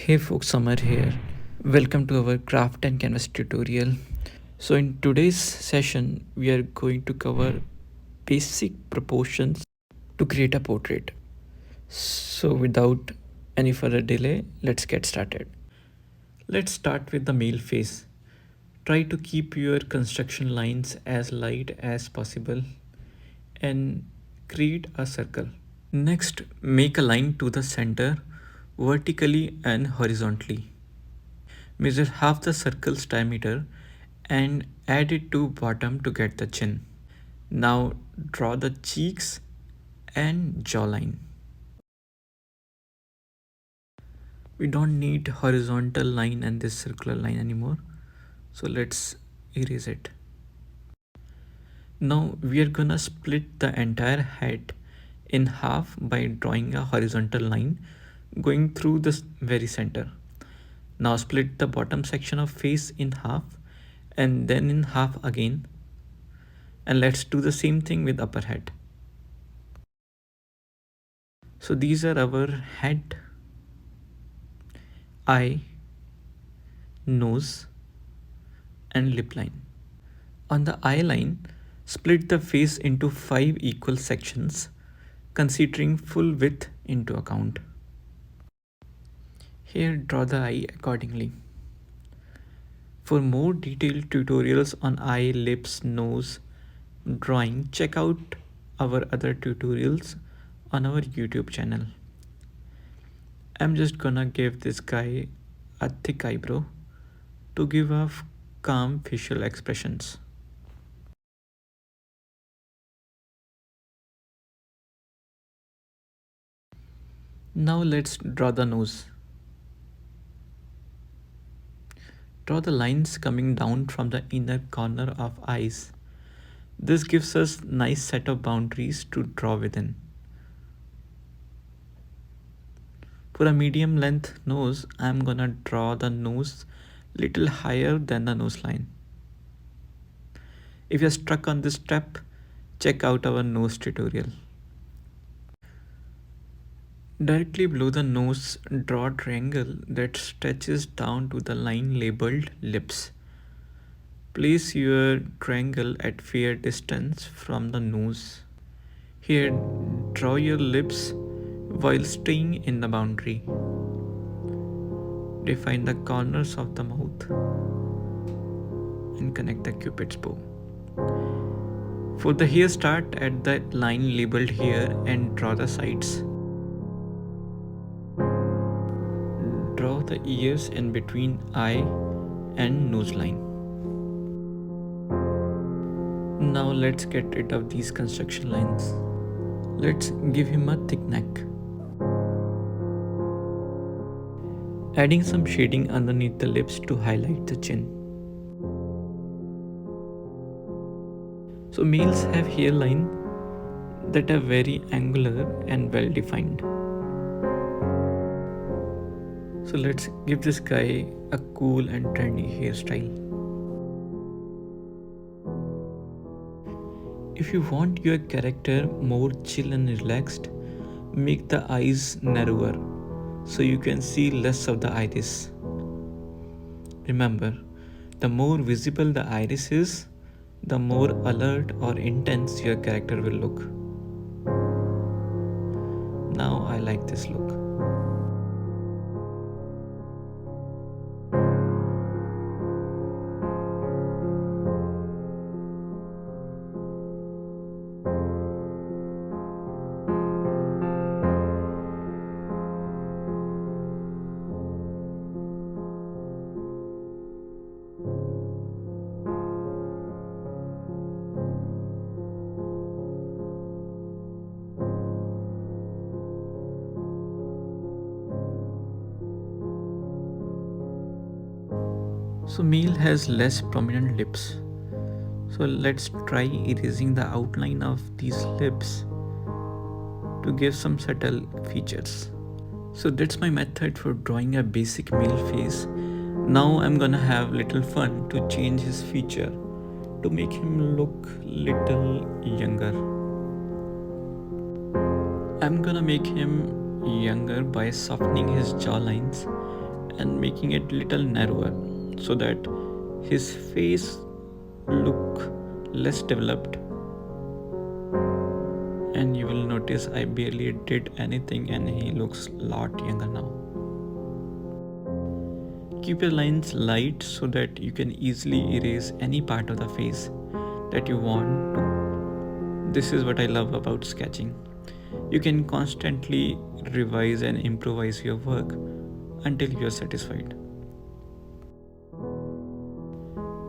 Hey folks, Summer here. Welcome to our craft and canvas tutorial. So in today's session, we are going to cover basic proportions to create a portrait. So without any further delay, let's get started. Let's start with the male face. Try to keep your construction lines as light as possible and create a circle. Next, make a line to the center vertically and horizontally. Measure half the circle's diameter and add it to bottom to get the chin. Now draw the cheeks and jawline. We don't need horizontal line and this circular line anymore. So let's erase it. Now we are gonna split the entire head in half by drawing a horizontal line going through the very center. Now split the bottom section of face in half and then in half again. And let's do the same thing with upper head. So these are our head, eye, nose and lip line. On the eye line, split the face into 5 equal sections, considering full width into account. Here draw the eye accordingly. For more detailed tutorials on eye, lips, nose, drawing, check out our other tutorials on our YouTube channel. I'm just gonna give this guy a thick eyebrow to give off calm facial expressions. Now let's draw the nose. Draw the lines coming down from the inner corner of eyes. This gives us nice set of boundaries to draw within. For a medium length nose, I'm gonna draw the nose little higher than the nose line. If you're stuck on this step, check out our nose tutorial. Directly below the nose, draw a triangle that stretches down to the line labeled lips. Place your triangle at fair distance from the nose. Here, draw your lips while staying in the boundary. Define the corners of the mouth and connect the cupid's bow. For the hair, start at the line labeled here and draw the sides. Draw the ears in between eye and nose line. Now let's get rid of these construction lines. Let's give him a thick neck. Adding some shading underneath the lips to highlight the chin. So males have hairline that are very angular and well defined. So let's give this guy a cool and trendy hairstyle. If you want your character more chill and relaxed, make the eyes narrower so you can see less of the iris. Remember, the more visible the iris is, the more alert or intense your character will look. Now I like this look. So male has less prominent lips. So let's try erasing the outline of these lips to give some subtle features. So that's my method for drawing a basic male face. Now I'm gonna have little fun to change his feature to make him look little younger. I'm gonna make him younger by softening his jawlines and making it little narrower so that his face look less developed. And you will notice I barely did anything and he looks a lot younger now. Keep your lines light so that you can easily erase any part of the face that you want to. This is what I love about sketching. You can constantly revise and improvise your work until you are satisfied.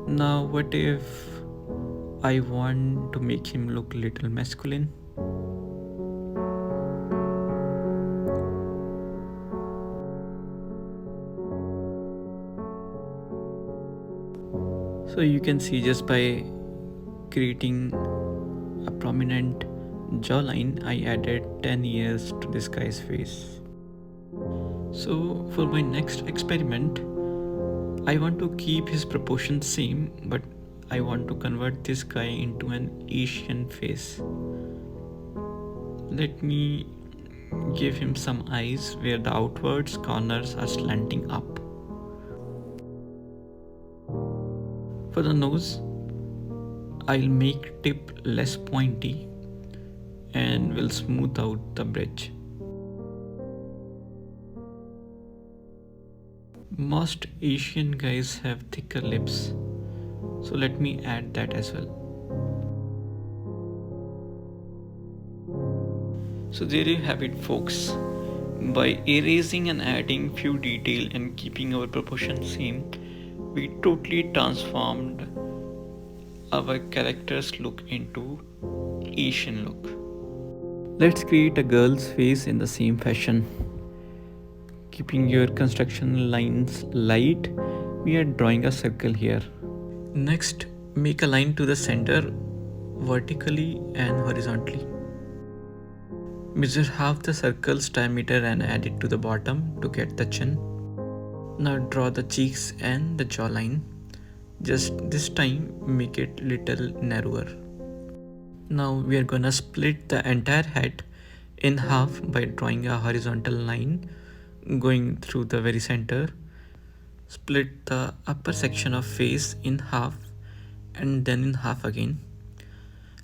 Now, what if I want to make him look little masculine? So you can see just by creating a prominent jawline, I added 10 years to this guy's face. So for my next experiment, I want to keep his proportions same, but I want to convert this guy into an Asian face. Let me give him some eyes where the outwards corners are slanting up. For the nose, I'll make tip less pointy and will smooth out the bridge. Most Asian guys have thicker lips, so let me add that as well. So there you have it, folks. By erasing and adding few detail and keeping our proportion same, we totally transformed our character's look into Asian look. Let's create a girl's face in the same fashion. Keeping your construction lines light, we are drawing a circle here. Next, make a line to the center vertically and horizontally. Measure half the circle's diameter and add it to the bottom to get the chin. Now draw the cheeks and the jawline. Just this time make it little narrower. Now we are gonna split the entire head in half by drawing a horizontal line going through the very center. Split the upper section of face in half and then in half again.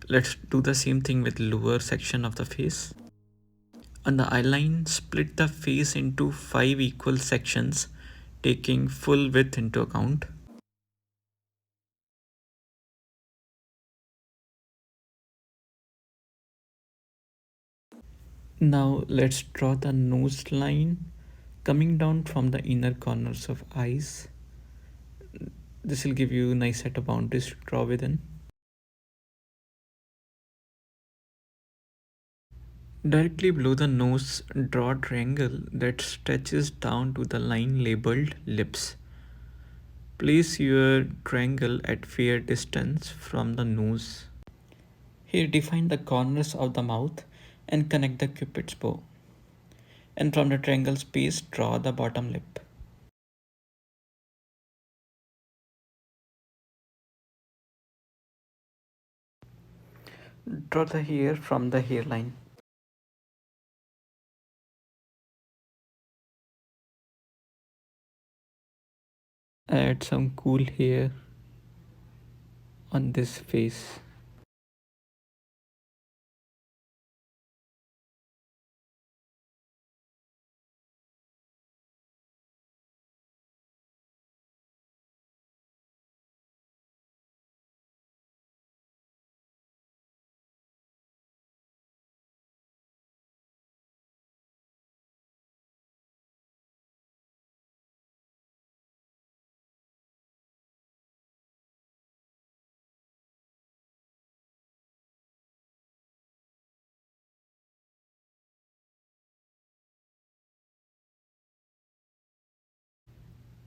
Let's do the same thing with lower section of the face. On the eyeline, split the face into 5 equal sections, taking full width into account. Now let's draw the nose line coming down from the inner corners of eyes. This will give you a nice set of boundaries to draw within. Directly below the nose, draw a triangle that stretches down to the line labeled lips. Place your triangle at fair distance from the nose. Here define the corners of the mouth and connect the cupid's bow. And from the triangle space, draw the bottom lip. Draw the hair from the hairline. Add some cool hair on this face.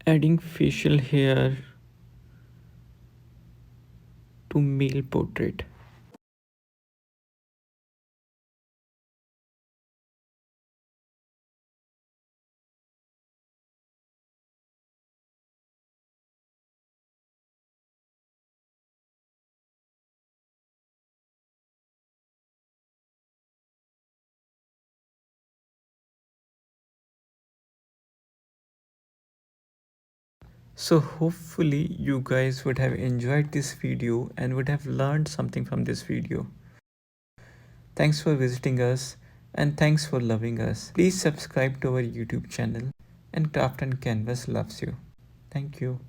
Adding facial hair to male portrait. So hopefully you guys would have enjoyed this video and would have learned something from this video. Thanks for visiting us and thanks for loving us. Please subscribe to our YouTube channel, and Craft and Canvas loves you. Thank you.